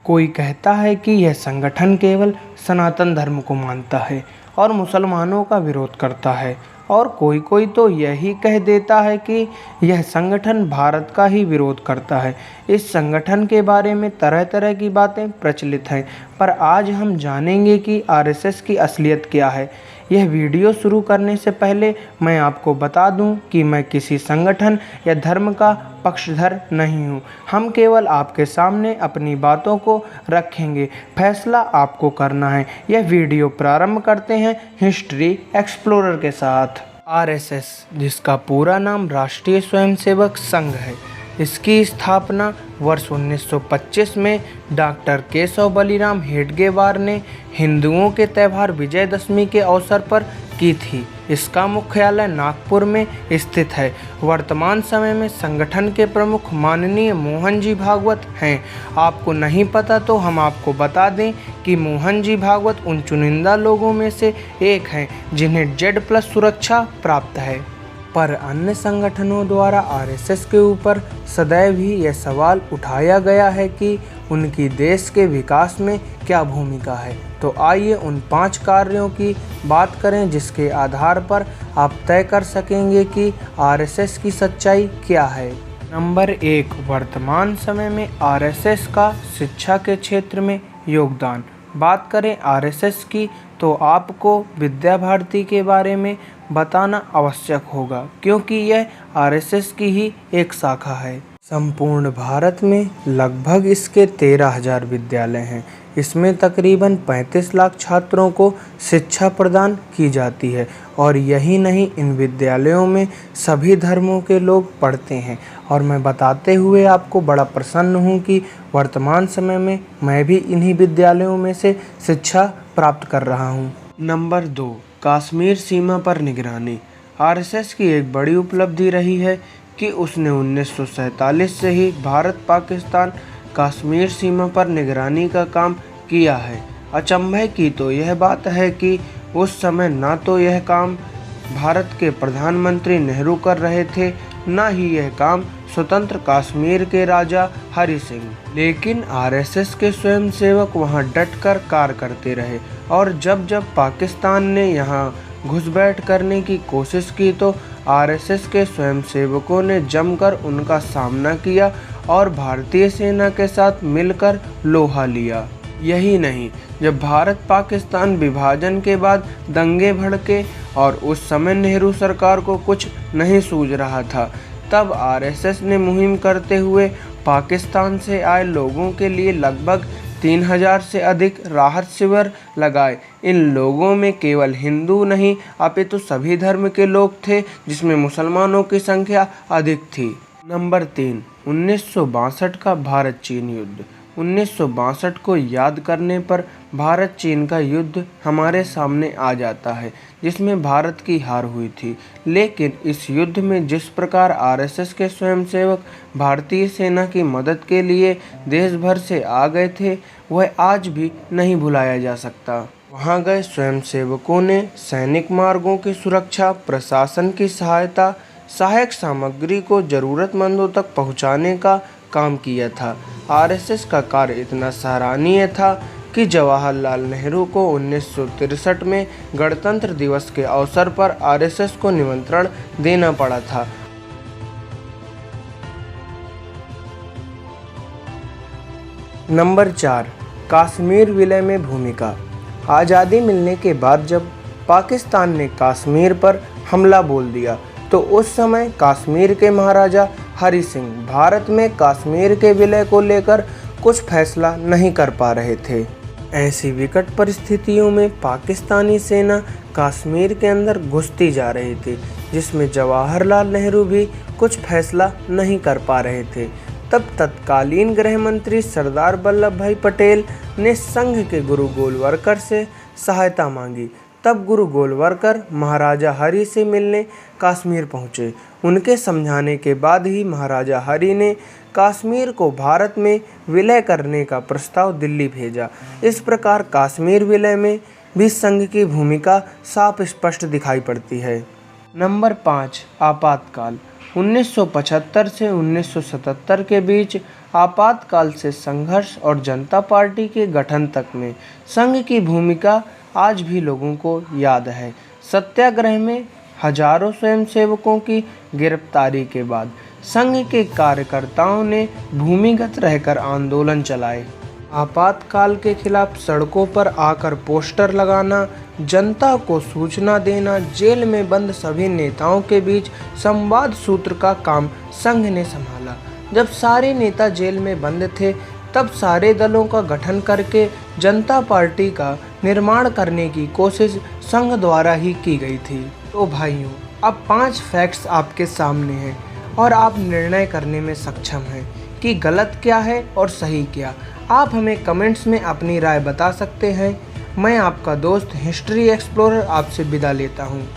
कोई कहता है कि यह संगठन केवल सनातन धर्म को मानता है और मुसलमानों का विरोध करता है, और कोई कोई तो यही कह देता है कि यह संगठन भारत का ही विरोध करता है। इस संगठन के बारे में तरह तरह की बातें प्रचलित हैं, पर आज हम जानेंगे कि आरएसएस की असलियत क्या है। यह वीडियो शुरू करने से पहले मैं आपको बता दूं कि मैं किसी संगठन या धर्म का पक्षधर नहीं हूं। हम केवल आपके सामने अपनी बातों को रखेंगे, फैसला आपको करना है। यह वीडियो प्रारंभ करते हैं हिस्ट्री एक्सप्लोरर के साथ। आरएसएस, जिसका पूरा नाम राष्ट्रीय स्वयंसेवक संघ है, इसकी स्थापना वर्ष 1925 में डॉक्टर केशव बलिराम हेडगेवार ने हिंदुओं के त्यौहार विजयदशमी के अवसर पर की थी। इसका मुख्यालय नागपुर में स्थित है। वर्तमान समय में संगठन के प्रमुख माननीय मोहन जी भागवत हैं। आपको नहीं पता तो हम आपको बता दें कि मोहन जी भागवत उन चुनिंदा लोगों में से एक हैं जिन्हें Z+ सुरक्षा प्राप्त है। पर अन्य संगठनों द्वारा आरएसएस के ऊपर सदैव ही यह सवाल उठाया गया है कि उनकी देश के विकास में क्या भूमिका है। तो आइए उन 5 कार्यों की बात करें जिसके आधार पर आप तय कर सकेंगे कि आरएसएस की सच्चाई क्या है। नंबर 1, वर्तमान समय में आरएसएस का शिक्षा के क्षेत्र में योगदान। बात करें आरएसएस की तो आपको विद्या भारती के बारे में बताना आवश्यक होगा, क्योंकि यह आरएसएस की ही एक शाखा है। संपूर्ण भारत में लगभग इसके 13,000 विद्यालय हैं। इसमें तकरीबन 35 लाख छात्रों को शिक्षा प्रदान की जाती है, और यही नहीं, इन विद्यालयों में सभी धर्मों के लोग पढ़ते हैं। और मैं बताते हुए आपको बड़ा प्रसन्न हूँ कि वर्तमान समय में मैं भी इन्हीं विद्यालयों में से शिक्षा प्राप्त कर रहा हूँ। नंबर 2, कश्मीर सीमा पर निगरानी। आरएसएस की एक बड़ी उपलब्धि रही है कि उसने 1947 से ही भारत पाकिस्तान कश्मीर सीमा पर निगरानी का काम किया है। अचंभे की तो यह बात है कि उस समय ना तो यह काम भारत के प्रधानमंत्री नेहरू कर रहे थे, ना ही यह काम स्वतंत्र कश्मीर के राजा हरि सिंह, लेकिन आरएसएस के स्वयंसेवक वहां डटकर कार्य करते रहे। और जब जब पाकिस्तान ने यहां घुसपैठ करने की कोशिश की तो आरएसएस के स्वयंसेवकों ने जमकर उनका सामना किया और भारतीय सेना के साथ मिलकर लोहा लिया। यही नहीं, जब भारत पाकिस्तान विभाजन के बाद दंगे भड़के और उस समय नेहरू सरकार को कुछ नहीं सूझ रहा था, तब आरएसएस ने मुहिम करते हुए पाकिस्तान से आए लोगों के लिए लगभग 3,000 से अधिक राहत शिविर लगाए। इन लोगों में केवल हिंदू नहीं अपितु सभी धर्म के लोग थे, जिसमें मुसलमानों की संख्या अधिक थी। नंबर 3, 1962 का भारत चीन युद्ध। 1962 को याद करने पर भारत चीन का युद्ध हमारे सामने आ जाता है, जिसमें भारत की हार हुई थी। लेकिन इस युद्ध में जिस प्रकार आरएसएस के स्वयंसेवक भारतीय सेना की मदद के लिए देश भर से आ गए थे, वह आज भी नहीं भुलाया जा सकता। वहां गए स्वयंसेवकों ने सैनिक मार्गों की सुरक्षा, प्रशासन की सहायता, सहायक सामग्री को जरूरतमंदों तक पहुंचाने का काम किया था। आरएसएस का कार्य इतना सराहनीय था कि जवाहरलाल नेहरू को 1963 में गणतंत्र दिवस के अवसर पर आरएसएस को निमंत्रण देना पड़ा था। नंबर 4, कश्मीर विलय में भूमिका। आज़ादी मिलने के बाद जब पाकिस्तान ने कश्मीर पर हमला बोल दिया तो उस समय कश्मीर के महाराजा हरि सिंह भारत में कश्मीर के विलय को लेकर कुछ फैसला नहीं कर पा रहे थे। ऐसी विकट परिस्थितियों में पाकिस्तानी सेना कश्मीर के अंदर घुसती जा रही थी, जिसमें जवाहरलाल नेहरू भी कुछ फैसला नहीं कर पा रहे थे। तब तत्कालीन गृह मंत्री सरदार वल्लभ भाई पटेल ने संघ के गुरु गोलवलकर से सहायता मांगी। तब गुरु गोलवलकर महाराजा हरि से मिलने कश्मीर पहुँचे। उनके समझाने के बाद ही महाराजा हरि ने कश्मीर को भारत में विलय करने का प्रस्ताव दिल्ली भेजा। इस प्रकार कश्मीर विलय में भी संघ की भूमिका साफ स्पष्ट दिखाई पड़ती है। नंबर 5, आपातकाल। 1975 से 1977 के बीच आपातकाल से संघर्ष और जनता पार्टी के गठन तक में संघ की भूमिका आज भी लोगों को याद है। सत्याग्रह में हजारों स्वयंसेवकों की गिरफ्तारी के बाद संघ के कार्यकर्ताओं ने भूमिगत रहकर आंदोलन चलाए। आपातकाल के खिलाफ सड़कों पर आकर पोस्टर लगाना, जनता को सूचना देना, जेल में बंद सभी नेताओं के बीच संवाद सूत्र का काम संघ ने संभाला। जब सारे नेता जेल में बंद थे, तब सारे दलों का गठन करके जनता पार्टी का निर्माण करने की कोशिश संघ द्वारा ही की गई थी। तो भाइयों, अब 5 फैक्ट्स आपके सामने हैं और आप निर्णय करने में सक्षम हैं कि गलत क्या है और सही क्या। आप हमें कमेंट्स में अपनी राय बता सकते हैं। मैं आपका दोस्त हिस्ट्री एक्सप्लोरर आपसे विदा लेता हूँ।